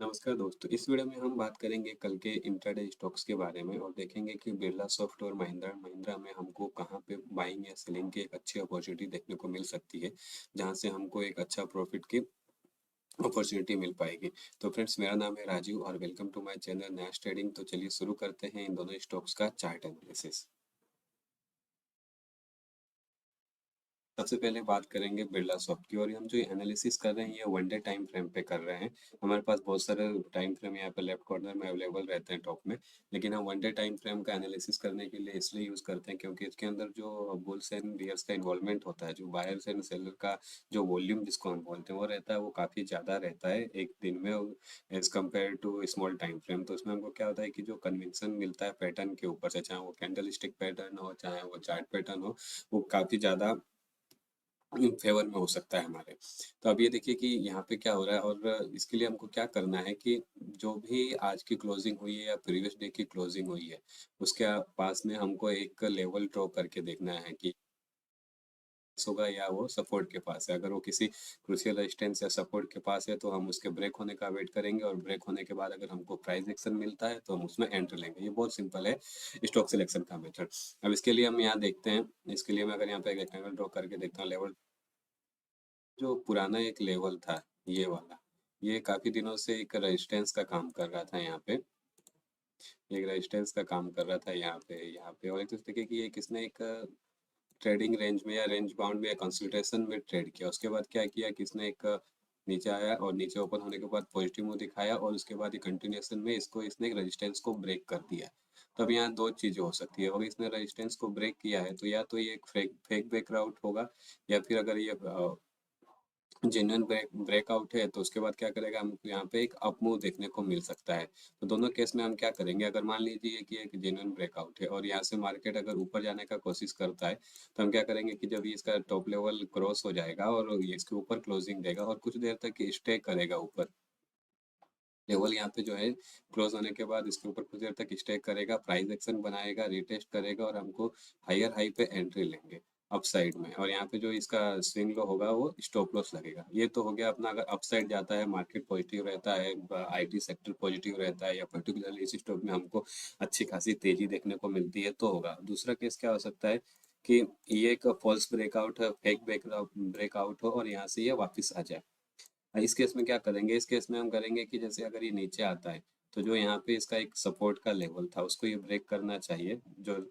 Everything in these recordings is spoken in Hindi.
नमस्कार दोस्तों, इस वीडियो में हम बात करेंगे कल के इंट्राडे स्टॉक्स के बारे में और देखेंगे कि बिरला सॉफ्ट और महिंद्रा एंड महिंद्रा में हमको कहाँ पे बाइंग या सेलिंग की एक अच्छी अपॉर्चुनिटी देखने को मिल सकती है, जहाँ से हमको एक अच्छा प्रॉफिट की अपॉर्चुनिटी मिल पाएगी। तो फ्रेंड्स, मेरा नाम है राजीव और वेलकम टू माय चैनल नया ट्रेडिंग। तो चलिए शुरू करते हैं इन दोनों स्टॉक्स का चार्ट एनालिसिस। सबसे पहले बात करेंगे बिरला सॉफ्ट की और हम जो एनालिसिस कर रहे हैं ये वन डे टाइम फ्रेम पे कर रहे हैं। हमारे पास बहुत सारे टाइम फ्रेम यहाँ पे लेफ्ट कॉर्नर में अवेलेबल रहते हैं टॉप में, लेकिन हम वन डे टाइम फ्रेम का एनालिसिस करने के लिए इसलिए यूज़ करते हैं क्योंकि इसके अंदर जो बुल्स एंड बियर्स का इन्वॉल्वमेंट होता है, जो बायर्स एंड सेलर का जो वॉल्यूम जिसको हम बोलते हैं वो रहता है, वो काफ़ी ज़्यादा रहता है एक दिन में as compare to small time frame. तो इसमें हमको क्या होता है कि जो कन्विक्शन मिलता है पैटर्न के ऊपर से, चाहे वो कैंडल स्टिक पैटर्न हो चाहे वो चार्ट पैटर्न हो, वो काफ़ी ज़्यादा फेवर में हो सकता है हमारे। तो अब ये देखिए कि यहाँ पे क्या हो रहा है और इसके लिए हमको क्या करना है कि जो भी आज की क्लोजिंग हुई है या प्रीवियस डे की क्लोजिंग हुई है, उसके पास में हमको एक लेवल ड्रॉ करके देखना है कि होगा या वो सपोर्ट के पास है। अगर वो किसी क्रूशियल रेजिस्टेंस या सपोर्ट के पास है तो हम उसके ब्रेक होने का वेट करेंगे और ब्रेक होने के बाद अगर हमको प्राइस एक्शन मिलता है तो हम उसमें एंटर लेंगे। ये बहुत सिंपल है स्टॉक सिलेक्शन का मेथड। अब इसके लिए हम यहाँ देखते हैं, इसके लिए मैं अगर यहाँ पे एक रेक्टेंगल ड्रॉ करके देखता हूँ, लेवल जो पुराना एक लेवल था, ये वाला, ये काफी दिनों से एक रेजिस्टेंस का काम कर रहा था यहाँ पे। एक रेजिस्टेंस का काम कर रहा था यहाँ पे और एक तो देखिए कि ये किसने एक ट्रेडिंग रेंज में या रेंज बाउंड में या कंसल्टेशन में ट्रेड किया। उसके बाद क्या किया, किसने एक नीचे आया और नीचे ओपन होने के बाद पॉजिटिव मूव दिखाया और उसके बाद ये कंटिन्यूएशन में इसको इसने एक रेजिस्टेंस को ब्रेक कर दिया। तब यहाँ दो चीजें हो सकती है, और इसने रेजिस्टेंस को ब्रेक किया है तो या तो ये एक फेक फेक ब्रेकआउट होगा, या फिर अगर ये जेन्युइन ब्रेकआउट है तो उसके बाद क्या करेगा, हमको यहाँ पे एक अप मूव देखने को मिल सकता है। तो दोनों केस में हम क्या करेंगे, अगर मान लीजिए कि एक जेन्युइन ब्रेकआउट है और यहाँ से मार्केट अगर ऊपर जाने का कोशिश करता है, तो हम क्या करेंगे कि जब ये इसका टॉप लेवल क्रॉस हो जाएगा और ये इसके ऊपर क्लोजिंग देगा और कुछ देर तक स्टे करेगा ऊपर, लेवल यहाँ पे जो है क्लोज होने के बाद इसके ऊपर कुछ देर तक स्टे करेगा, प्राइस एक्शन बनाएगा, रिटेस्ट करेगा और हमको हायर हाई पे एंट्री लेंगे अप साइड में। और यहाँ पे जो इसका स्विंग लो होगा वो स्टॉप लॉस लगेगा। ये तो हो गया अपना, अगर अप साइड जाता है, मार्केट पॉजिटिव रहता है, आईटी सेक्टर पॉजिटिव रहता है या पर्टिकुलरली इस स्टॉक में हमको अच्छी खासी तेजी देखने को मिलती है तो होगा। दूसरा केस क्या हो सकता है कि ये एक फॉल्स ब्रेकआउट है, फेक ब्रेकआउट हो और यहाँ से ये वापस आ जाए। इस केस में क्या करेंगे, इस केस में हम करेंगे कि जैसे अगर ये नीचे आता है तो जो यहाँ पे इसका एक सपोर्ट का लेवल था उसको ये ब्रेक करना चाहिए। जो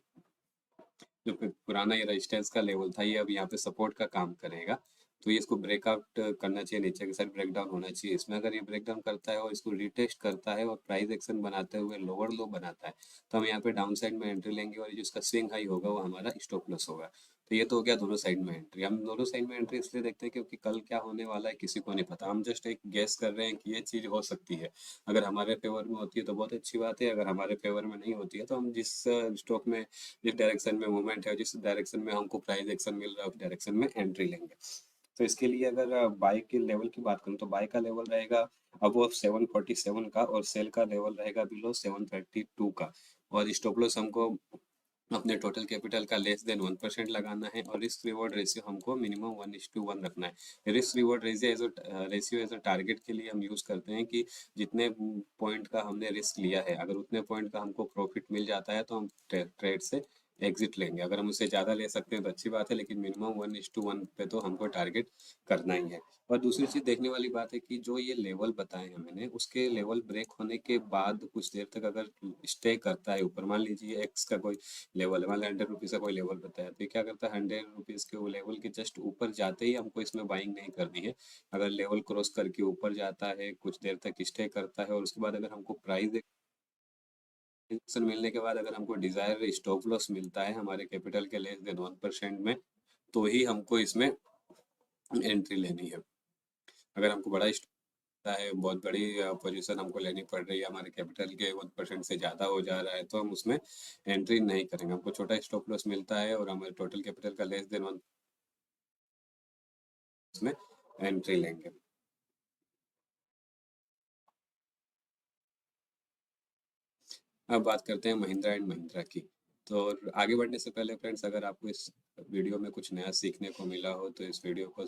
जो पुराना ये रेजिस्टेंस का लेवल था, ये अब यहाँ पे सपोर्ट का काम करेगा। तो ये इसको ब्रेकआउट करना चाहिए, नीचे की साइड ब्रेक डाउन होना चाहिए। इसमें अगर ये ब्रेक डाउन करता है और इसको रिटेस्ट करता है और प्राइस एक्शन बनाते हुए लोअर लो बनाता है, तो हम यहाँ पे डाउन साइड में एंट्री लेंगे और जो इसका स्विंग हाई होगा वो हमारा स्टॉप लॉस होगा। तो ये तो हो गया दोनों साइड में एंट्री। हम दोनों साइड में एंट्री इसलिए देखते हैं क्योंकि कल क्या होने वाला है किसी को नहीं पता। हम जस्ट एक गेस कर रहे हैं कि ये चीज हो सकती है। अगर हमारे फेवर में होती है तो बहुत अच्छी बात है, अगर हमारे फेवर में नहीं होती है तो हम जिस स्टॉक में, जिस डायरेक्शन में मूवमेंट है, जिस डायरेक्शन में हमको प्राइस एक्शन मिल रहा है, उस डायरेक्शन में एंट्री लेंगे। तो इसके लिए अगर बाय के लेवल की बात करूँ तो बाय का लेवल रहेगा अबव 747 का और सेल का लेवल रहेगा बिलो 732 का। और स्टॉप लॉस हमको अपने टोटल कैपिटल का लेस देन 1% लगाना है और रिस्क रिवॉर्ड रेशियो हमको मिनिमम 1:1 रखना है। Risk reward ratio as a target के लिए हम यूज करते हैं कि जितने पॉइंट का हमने रिस्क लिया है, अगर उतने पॉइंट का हमको प्रॉफिट मिल जाता है तो हम ट्रेड से एग्जिट लेंगे। अगर हम उससे ज़्यादा ले सकते हैं तो अच्छी बात है, लेकिन मिनिमम 1:1 पे तो हमको टारगेट करना ही है। और दूसरी चीज़ देखने वाली बात है कि जो ये लेवल बताए हैं मैंने, उसके लेवल ब्रेक होने के बाद कुछ देर तक अगर स्टे करता है ऊपर, मान लीजिए एक्स का कोई लेवल है, मान लीजिए 100 रुपीज़ का कोई लेवल बताया, तो ये क्या करता है 100 रुपीज़ के वो लेवल के जस्ट ऊपर जाते ही हमको इसमें बाइंग नहीं करनी है। अगर लेवल क्रॉस करके ऊपर जाता है, कुछ देर तक स्टे करता है और उसके बाद अगर हमको प्राइस एक्शन मिलने के बाद अगर हमको डिजायर स्टॉप लॉस मिलता है हमारे कैपिटल के लेस देन 1% में, तो ही हमको इसमें एंट्री लेनी है। अगर हमको बड़ा है, बहुत बड़ी पोजीशन हमको लेनी पड़ रही है, हमारे कैपिटल के 1% से ज़्यादा हो जा रहा है, तो हम उसमें एंट्री नहीं करेंगे। हमको छोटा स्टॉप लॉस मिलता है और हमारे टोटल कैपिटल का लेस देन 1 उसमें एंट्री लेंगे। अब बात करते हैं महिंद्रा एंड महिंद्रा की। तो आगे बढ़ने से पहले फ्रेंड्स, अगर आपको इस वीडियो में कुछ नया सीखने को मिला हो तो इस वीडियो को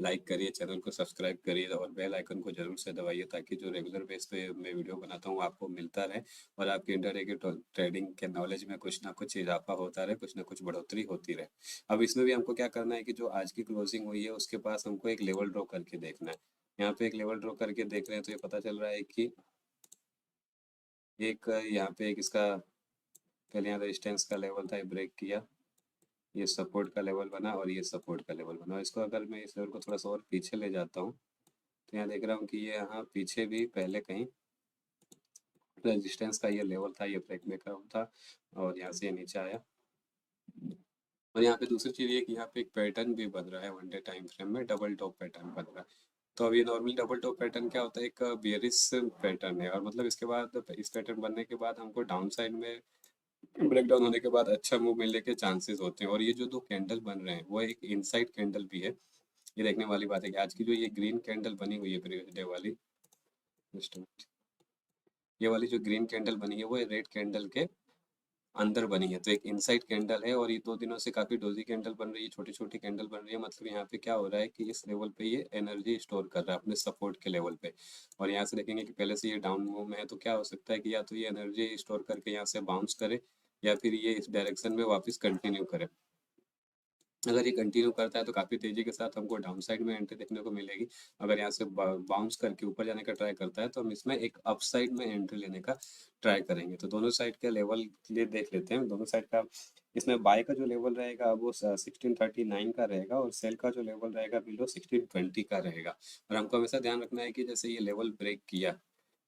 लाइक करिए, चैनल को सब्सक्राइब करिए और बेल आइकन को जरूर से दबाइए ताकि जो रेगुलर बेस पे मैं वीडियो बनाता हूँ आपको मिलता रहे और आपके इंटरडे के ट्रेडिंग के नॉलेज में कुछ ना कुछ इजाफा होता रहे, कुछ ना कुछ बढ़ोतरी होती रहे। अब इसमें भी हमको क्या करना है कि जो आज की क्लोजिंग हुई है उसके पास हमको एक लेवल ड्रॉ करके देखना है। यहाँ पे एक लेवल ड्रॉ करके देख रहे हैं तो ये पता चल रहा है कि एक यहाँ पे एक इसका पहले यहाँ रेजिस्टेंस का लेवल था, ये ब्रेक किया, ये सपोर्ट का लेवल बना और ये सपोर्ट का लेवल बना। और इसको अगर मैं इस लेवल को थोड़ा सा और पीछे ले जाता हूँ तो यहाँ देख रहा हूँ कि ये यहाँ पीछे भी पहले कहीं रेजिस्टेंस का ये लेवल था, ये ब्रेक में का था और यहाँ से ये नीचे आया। और यहाँ पे दूसरी चीज़ ये कि यहाँ पे एक पैटर्न भी बन रहा है, वन डे टाइम फ्रेम में डबल टॉप पैटर्न बन रहा है। तो अब ये नॉर्मली डबल टॉप पैटर्न क्या होता है, एक बियरिश पैटर्न है और मतलब इसके बाद इस पैटर्न बनने के बाद हमको डाउन साइड में ब्रेक डाउन होने के बाद अच्छा मूव मिलने के चांसेस होते हैं। और ये जो दो कैंडल बन रहे हैं वो एक इनसाइड कैंडल भी है। ये देखने वाली बात है कि आज की जो ये ग्रीन कैंडल बनी हुई है प्रीवियस डे वाली, just a minute, ये वाली जो ग्रीन कैंडल बनी है वो रेड कैंडल के अंदर बनी है। तो एक इनसाइड कैंडल है और ये 2 दिनों से काफी डोजी कैंडल बन रही है, छोटी छोटी कैंडल बन रही है। मतलब यहाँ पे क्या हो रहा है कि इस लेवल पे ये एनर्जी स्टोर कर रहा है अपने सपोर्ट के लेवल पे। और यहाँ से देखेंगे कि पहले से ये डाउन मूव में है तो क्या हो सकता है कि या तो ये एनर्जी स्टोर करके यहाँ से बाउंस करे या फिर ये इस डायरेक्शन में वापस कंटिन्यू करे। अगर ये कंटिन्यू करता है तो काफ़ी तेज़ी के साथ हमको डाउन साइड में एंट्री देखने को मिलेगी। अगर यहाँ से बाउंस करके ऊपर जाने का ट्राई करता है तो हम इसमें एक अप साइड में एंट्री लेने का ट्राई करेंगे। तो दोनों साइड के लेवल लिए देख लेते हैं, दोनों साइड का। इसमें बाय का जो लेवल रहेगा वो 1639 का रहेगा और सेल का जो लेवल रहेगा बिलो 1620 का रहेगा। और हमको हमेशा ध्यान रखना है कि जैसे ये लेवल ब्रेक किया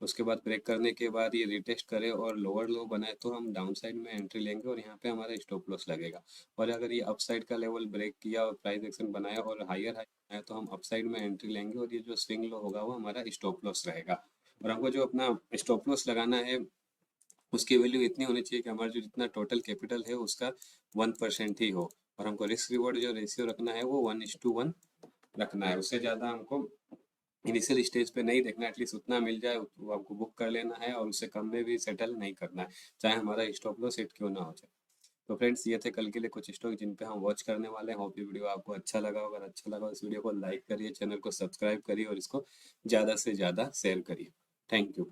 उसके बाद ब्रेक करने के बाद ये रिटेस्ट करे और लोअर लो बनाए तो हम डाउन साइड में एंट्री लेंगे और यहाँ पे हमारा स्टॉप लॉस लगेगा। और अगर ये अप साइड का लेवल ब्रेक किया और प्राइस एक्शन बनाया और हाई बनाया तो हम अप साइड में एंट्री लेंगे और ये जो स्विंग लो होगा वो हमारा स्टॉप लॉस रहेगा। और हमको जो अपना स्टॉप लॉस लगाना है उसकी वैल्यू इतनी होनी चाहिए कि हमारा जो जितना टोटल कैपिटल है उसका 1% ही हो। और हमको रिस्क रिवॉर्ड जो रेशियो रखना है वो 1:1 रखना है। उससे ज़्यादा हमको इनिशियल स्टेज पे नहीं देखना, एटलीस्ट उतना मिल जाए वो हमको बुक कर लेना है और उससे कम में भी सेटल नहीं करना है, चाहे हमारा स्टॉप लॉस हिट क्यों ना हो जाए। तो फ्रेंड्स ये थे कल के लिए कुछ स्टॉक जिन पे हम वॉच करने वाले हैं। होप ये वीडियो आपको अच्छा लगा होगा। अगर अच्छा लगा इस वीडियो को लाइक करिए, चैनल को सब्सक्राइब करिए और इसको ज़्यादा से ज़्यादा शेयर करिए। Thank you.